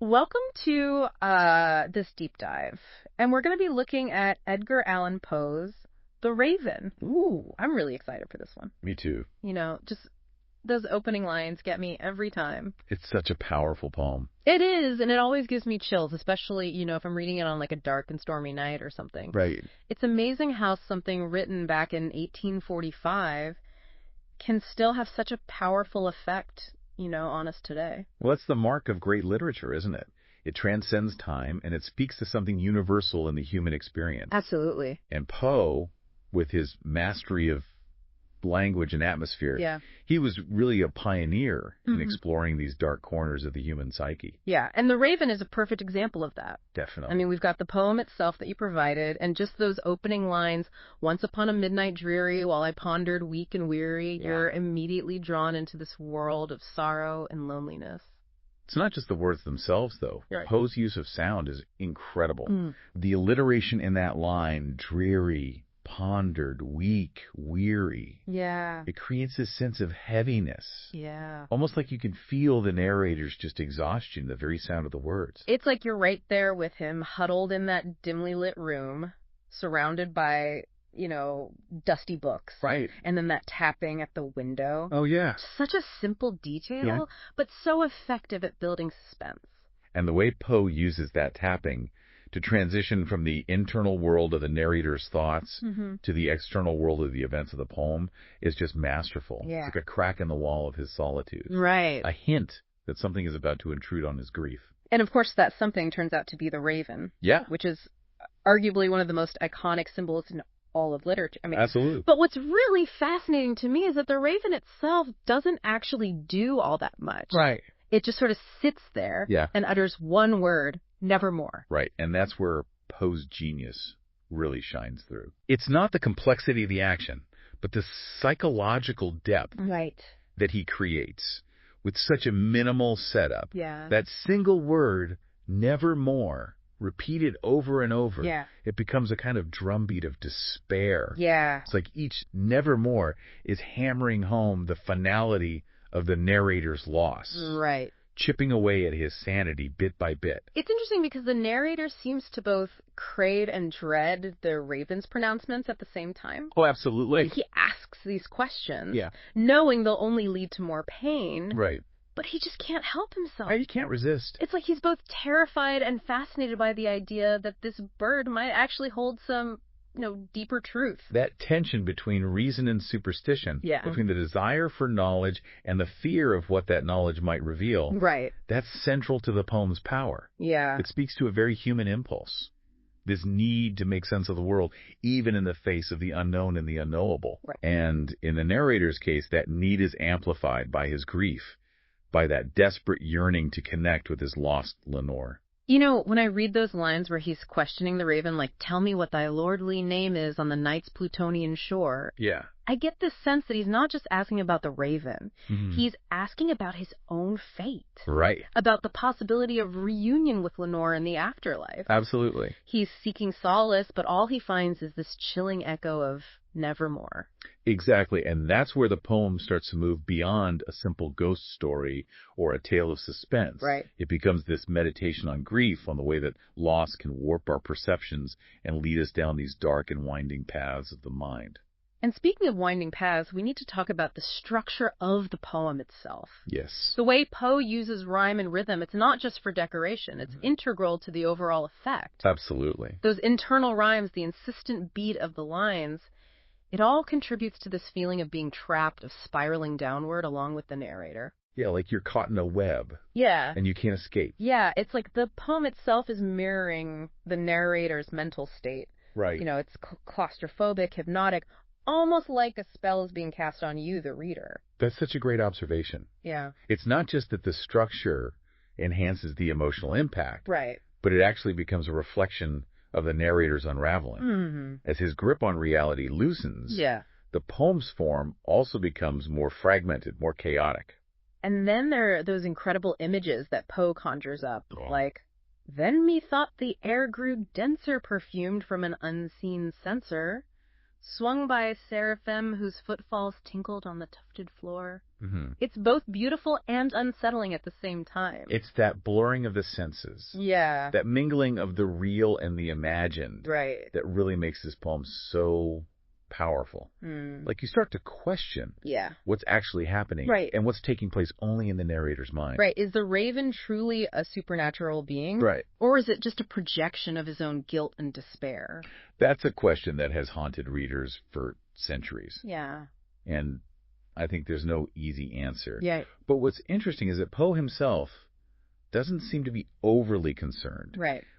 Welcome to this deep dive, and we're going to be looking at Edgar Allan Poe's The Raven. Ooh, I'm really excited for this one. Me too. Just those opening lines get me every time. It's such a powerful poem. It is, and it always gives me chills, especially, if I'm reading it on like a dark and stormy night or something. Right. It's amazing how something written back in 1845 can still have such a powerful effect on us today. Well, that's the mark of great literature, isn't it? It transcends time, and it speaks to something universal in the human experience. Absolutely. And Poe, with his mastery of language and atmosphere, he was really a pioneer in exploring these dark corners of the human psyche. Yeah, and The Raven is a perfect example of that. Definitely. I mean, we've got the poem itself that you provided, and just those opening lines, once upon a midnight dreary, while I pondered weak and weary, you're immediately drawn into this world of sorrow and loneliness. It's not just the words themselves, though. Right. Poe's use of sound is incredible. The alliteration in that line, dreary, pondered, weak, weary. Yeah. It creates this sense of heaviness. Yeah. Almost like you can feel the narrator's just exhaustion, the very sound of the words. It's like you're right there with him, huddled in that dimly lit room, surrounded by, dusty books. Right. And then that tapping at the window. Oh, yeah. Such a simple detail, but so effective at building suspense. And the way Poe uses that tapping to transition from the internal world of the narrator's thoughts to the external world of the events of the poem is just masterful. Yeah. It's like a crack in the wall of his solitude. Right. A hint that something is about to intrude on his grief. And of course, that something turns out to be the raven. Yeah. Which is arguably one of the most iconic symbols in all of literature. I mean, absolutely. But what's really fascinating to me is that the raven itself doesn't actually do all that much. Right. It just sort of sits there and utters one word, Nevermore. Right, and that's where Poe's genius really shines through. It's not the complexity of the action, but the psychological depth that he creates with such a minimal setup. Yeah. That single word, Nevermore, repeated over and over, it becomes a kind of drumbeat of despair. Yeah. It's like each Nevermore is hammering home the finality of the narrator's loss. Right. Chipping away at his sanity bit by bit. It's interesting because the narrator seems to both crave and dread the raven's pronouncements at the same time. Oh, absolutely. He asks these questions, knowing they'll only lead to more pain. Right. But he just can't help himself. Right, he can't resist. It's like he's both terrified and fascinated by the idea that this bird might actually hold some deeper truth. That tension between reason and superstition, between the desire for knowledge and the fear of what that knowledge might reveal, that's central to the poem's power. Yeah. It speaks to a very human impulse, this need to make sense of the world, even in the face of the unknown and the unknowable. Right. And in the narrator's case, that need is amplified by his grief, by that desperate yearning to connect with his lost Lenore. When I read those lines where he's questioning the raven, like, tell me what thy lordly name is on the night's Plutonian shore. Yeah. I get this sense that he's not just asking about the raven. He's asking about his own fate. Right. About the possibility of reunion with Lenore in the afterlife. Absolutely. He's seeking solace, but all he finds is this chilling echo of Nevermore. Exactly, and that's where the poem starts to move beyond a simple ghost story or a tale of suspense. Right. It becomes this meditation on grief, on the way that loss can warp our perceptions and lead us down these dark and winding paths of the mind. And speaking of winding paths, we need to talk about the structure of the poem itself. Yes. The way Poe uses rhyme and rhythm, it's not just for decoration. It's integral to the overall effect. Absolutely. Those internal rhymes, the insistent beat of the lines, it all contributes to this feeling of being trapped, of spiraling downward along with the narrator. Yeah, like you're caught in a web. Yeah. And you can't escape. Yeah, it's like the poem itself is mirroring the narrator's mental state. Right. It's claustrophobic, hypnotic, almost like a spell is being cast on you, the reader. That's such a great observation. Yeah. It's not just that the structure enhances the emotional impact. Right. But it actually becomes a reflection of the narrator's unraveling. As his grip on reality loosens, the poem's form also becomes more fragmented, more chaotic. And then there are those incredible images that Poe conjures up, like, then methought the air grew denser perfumed from an unseen censer. swung by a seraphim whose footfalls tinkled on the tufted floor. Mm-hmm. It's both beautiful and unsettling at the same time. It's that blurring of the senses. Yeah. That mingling of the real and the imagined. Right. That really makes this poem so powerful. Like you start to question what's actually happening and what's taking place only in the narrator's mind. Right. Is the raven truly a supernatural being? Right. Or is it just a projection of his own guilt and despair? That's a question that has haunted readers for centuries. Yeah. And I think there's no easy answer. Yeah. But what's interesting is that Poe himself doesn't seem to be overly concerned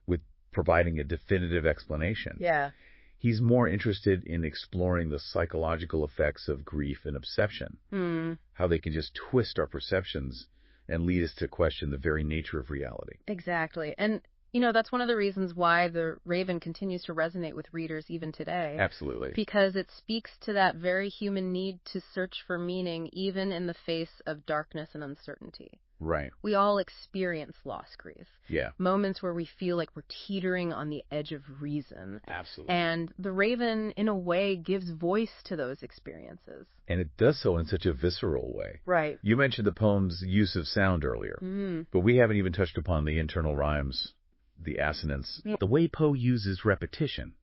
with providing a definitive explanation. Yeah. He's more interested in exploring the psychological effects of grief and obsession, how they can just twist our perceptions and lead us to question the very nature of reality. Exactly. And, you know, that's one of the reasons why the Raven continues to resonate with readers even today. Absolutely. Because it speaks to that very human need to search for meaning even in the face of darkness and uncertainty. Right. We all experience loss grief. Yeah. Moments where we feel like we're teetering on the edge of reason. Absolutely. And the Raven, in a way, gives voice to those experiences. And it does so in such a visceral way. Right. You mentioned the poem's use of sound earlier, but we haven't even touched upon the internal rhymes, the assonance, the way Poe uses repetition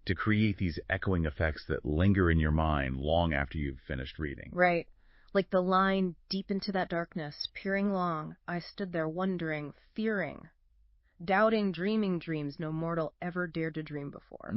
to create these echoing effects that linger in your mind long after you've finished reading. Right. Like the line, deep into that darkness, peering long, I stood there wondering, fearing, doubting, dreaming dreams no mortal ever dared to dream before.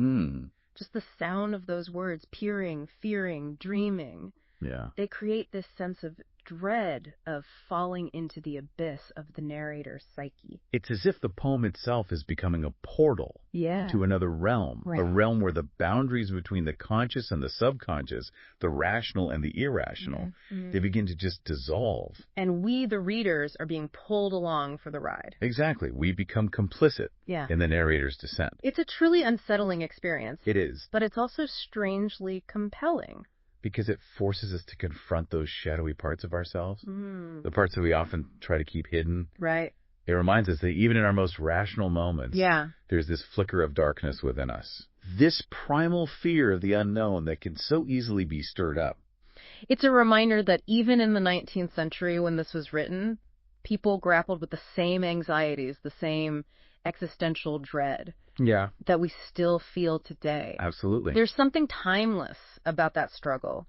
Just the sound of those words, peering, fearing, dreaming. Yeah. They create this sense of dread of falling into the abyss of the narrator's psyche. It's as if the poem itself is becoming a portal to another realm, a realm where the boundaries between the conscious and the subconscious, the rational and the irrational, they begin to just dissolve. And we, the readers, are being pulled along for the ride. Exactly. We become complicit in the narrator's descent. It's a truly unsettling experience. It is. But it's also strangely compelling. Because it forces us to confront those shadowy parts of ourselves, the parts that we often try to keep hidden. Right. It reminds us that even in our most rational moments, there's this flicker of darkness within us. This primal fear of the unknown that can so easily be stirred up. It's a reminder that even in the 19th century when this was written, people grappled with the same anxieties, the same existential dread that we still feel today. Absolutely. There's something timeless about that struggle.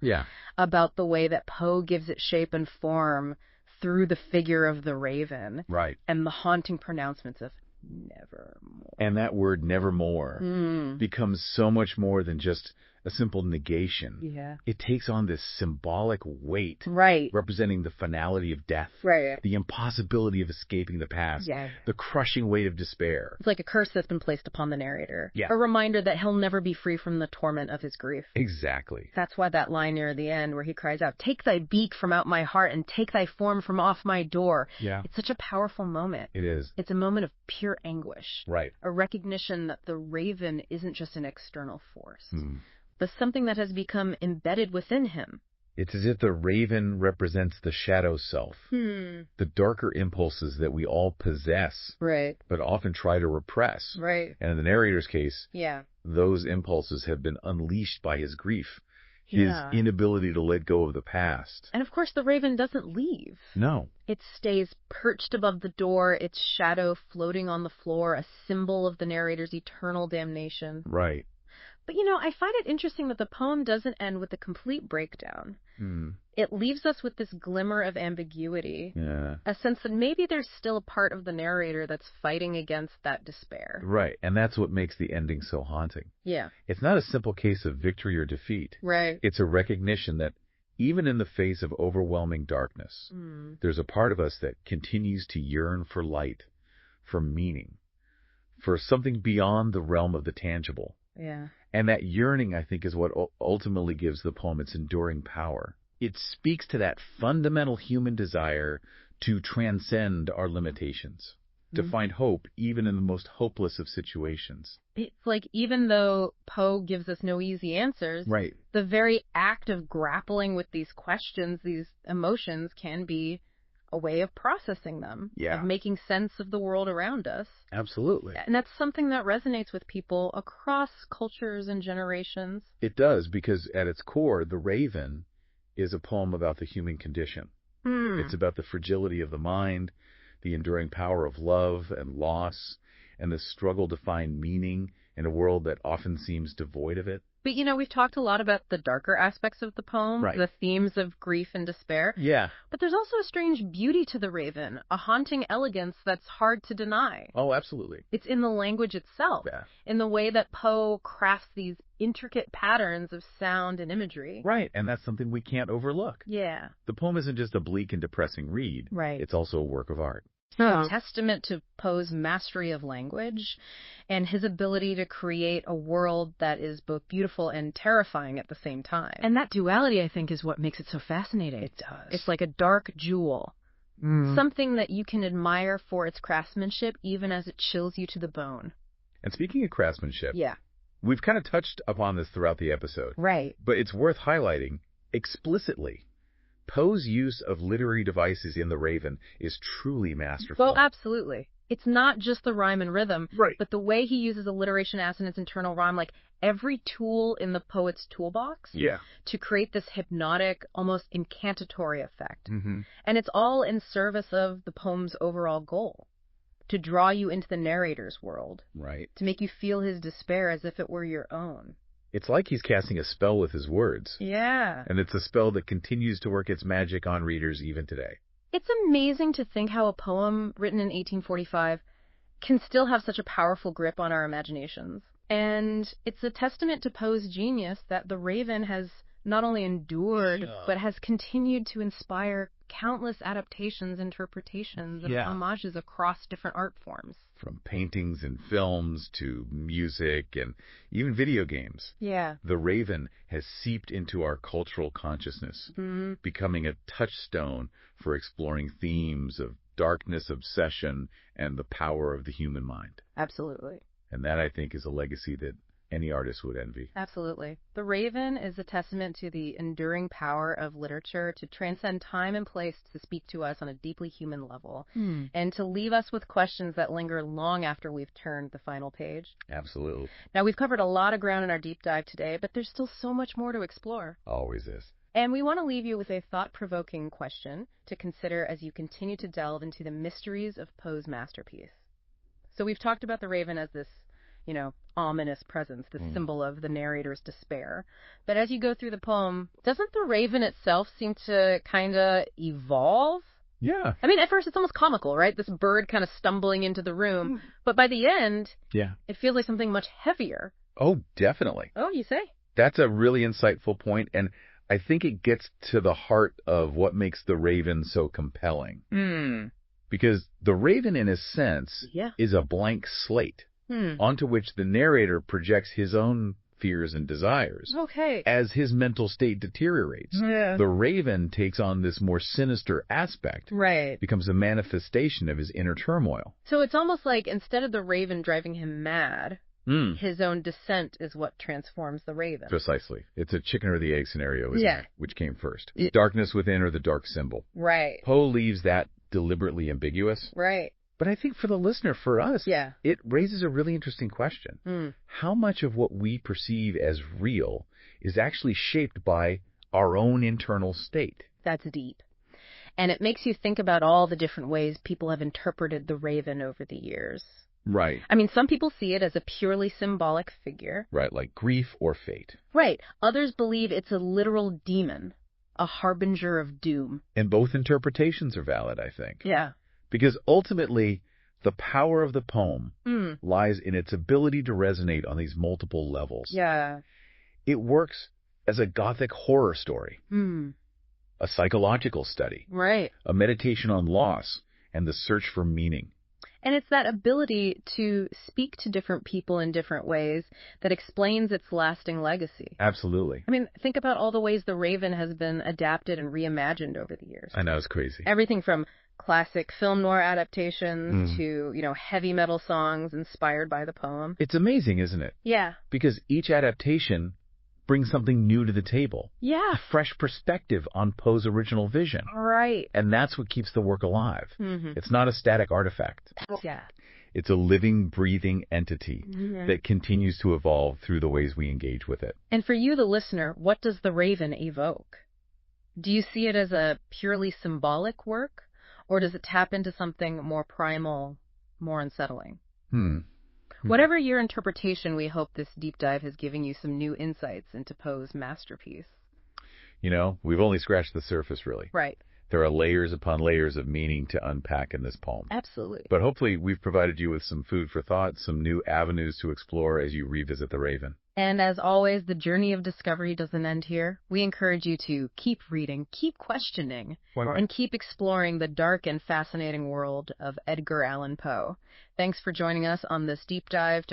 About the way that Poe gives it shape and form through the figure of the raven. Right. And the haunting pronouncements of nevermore. And that word nevermore becomes so much more than just a simple negation. Yeah. It takes on this symbolic weight. Right. Representing the finality of death. Right. The impossibility of escaping the past. Yeah. The crushing weight of despair. It's like a curse that's been placed upon the narrator. Yeah. A reminder that he'll never be free from the torment of his grief. Exactly. That's why that line near the end where he cries out, "Take thy beak from out my heart and take thy form from off my door." Yeah. It's such a powerful moment. It is. It's a moment of pure anguish. Right. A recognition that the raven isn't just an external force, but something that has become embedded within him. It's as if the raven represents the shadow self, the darker impulses that we all possess, but often try to repress. Right. And in the narrator's case, those impulses have been unleashed by his grief, his inability to let go of the past. And of course, the raven doesn't leave. No. It stays perched above the door, its shadow floating on the floor, a symbol of the narrator's eternal damnation. Right. But, you know, I find it interesting that the poem doesn't end with a complete breakdown. It leaves us with this glimmer of ambiguity, a sense that maybe there's still a part of the narrator that's fighting against that despair. Right, and that's what makes the ending so haunting. Yeah. It's not a simple case of victory or defeat. Right. It's a recognition that even in the face of overwhelming darkness, there's a part of us that continues to yearn for light, for meaning, for something beyond the realm of the tangible. Yeah. And that yearning, I think, is what ultimately gives the poem its enduring power. It speaks to that fundamental human desire to transcend our limitations, to find hope even in the most hopeless of situations. It's like even though Poe gives us no easy answers, the very act of grappling with these questions, these emotions, can be a way of processing them, of making sense of the world around us. Absolutely. And that's something that resonates with people across cultures and generations. It does, because at its core, The Raven is a poem about the human condition. It's about the fragility of the mind, the enduring power of love and loss, and the struggle to find meaning in a world that often seems devoid of it. But, we've talked a lot about the darker aspects of the poem, the themes of grief and despair. Yeah. But there's also a strange beauty to The Raven, a haunting elegance that's hard to deny. Oh, absolutely. It's in the language itself, in the way that Poe crafts these intricate patterns of sound and imagery. Right, and that's something we can't overlook. Yeah. The poem isn't just a bleak and depressing read. Right. It's also a work of art. A testament to Poe's mastery of language and his ability to create a world that is both beautiful and terrifying at the same time. And that duality, I think, is what makes it so fascinating. It does. It's like a dark jewel, something that you can admire for its craftsmanship even as it chills you to the bone. And speaking of craftsmanship, yeah, we've kind of touched upon this throughout the episode. Right. But it's worth highlighting explicitly. Poe's use of literary devices in The Raven is truly masterful. Well, absolutely. It's not just the rhyme and rhythm, right, but the way he uses alliteration as in its internal rhyme, like every tool in the poet's toolbox, to create this hypnotic, almost incantatory effect. And it's all in service of the poem's overall goal, to draw you into the narrator's world, right, to make you feel his despair as if it were your own. It's like he's casting a spell with his words. Yeah. And it's a spell that continues to work its magic on readers even today. It's amazing to think how a poem written in 1845 can still have such a powerful grip on our imaginations. And it's a testament to Poe's genius that The Raven has not only endured, but has continued to inspire countless adaptations, interpretations, and homages across different art forms. From paintings and films to music and even video games. Yeah. The Raven has seeped into our cultural consciousness, becoming a touchstone for exploring themes of darkness, obsession, and the power of the human mind. Absolutely. And that, I think, is a legacy that any artist would envy. Absolutely. The Raven is a testament to the enduring power of literature to transcend time and place to speak to us on a deeply human level, and to leave us with questions that linger long after we've turned the final page. Absolutely. Now, we've covered a lot of ground in our deep dive today, but there's still so much more to explore. Always is. And we want to leave you with a thought-provoking question to consider as you continue to delve into the mysteries of Poe's masterpiece. So we've talked about the Raven as this, ominous presence, the symbol of the narrator's despair. But as you go through the poem, doesn't the Raven itself seem to kind of evolve? Yeah. I mean, at first it's almost comical, right? This bird kind of stumbling into the room. But by the end, it feels like something much heavier. Oh, definitely. Oh, you say? That's a really insightful point, and I think it gets to the heart of what makes the Raven so compelling. Because the Raven, in a sense, is a blank slate. Onto which the narrator projects his own fears and desires. Okay. As his mental state deteriorates. The Raven takes on this more sinister aspect. Right. Becomes a manifestation of his inner turmoil. So it's almost like instead of the Raven driving him mad, his own descent is what transforms the Raven. Precisely. It's a chicken or the egg scenario, isn't it? Which came first? Darkness within or the dark symbol? Right. Poe leaves that deliberately ambiguous. Right. But I think for the listener, for us, it raises a really interesting question. How much of what we perceive as real is actually shaped by our own internal state? That's deep. And it makes you think about all the different ways people have interpreted the Raven over the years. Right. I mean, some people see it as a purely symbolic figure. Right, like grief or fate. Right. Others believe it's a literal demon, a harbinger of doom. And both interpretations are valid, I think. Yeah. Because ultimately, the power of the poem lies in its ability to resonate on these multiple levels. Yeah. It works as a gothic horror story, a psychological study, right, a meditation on loss and the search for meaning. And it's that ability to speak to different people in different ways that explains its lasting legacy. Absolutely. I mean, think about all the ways the Raven has been adapted and reimagined over the years. I know, it's crazy. Everything from classic film noir adaptations to, heavy metal songs inspired by the poem. It's amazing, isn't it? Yeah. Because each adaptation brings something new to the table. Yeah. A fresh perspective on Poe's original vision. Right. And that's what keeps the work alive. Mm-hmm. It's not a static artifact. Yeah. It's a living, breathing entity that continues to evolve through the ways we engage with it. And for you, the listener, what does The Raven evoke? Do you see it as a purely symbolic work, or does it tap into something more primal, more unsettling? Whatever your interpretation, we hope this deep dive has given you some new insights into Poe's masterpiece. You know, we've only scratched the surface, really. Right. There are layers upon layers of meaning to unpack in this poem. Absolutely. But hopefully we've provided you with some food for thought, some new avenues to explore as you revisit The Raven. And as always, the journey of discovery doesn't end here. We encourage you to keep reading, keep questioning, and keep exploring the dark and fascinating world of Edgar Allan Poe. Thanks for joining us on this deep dive.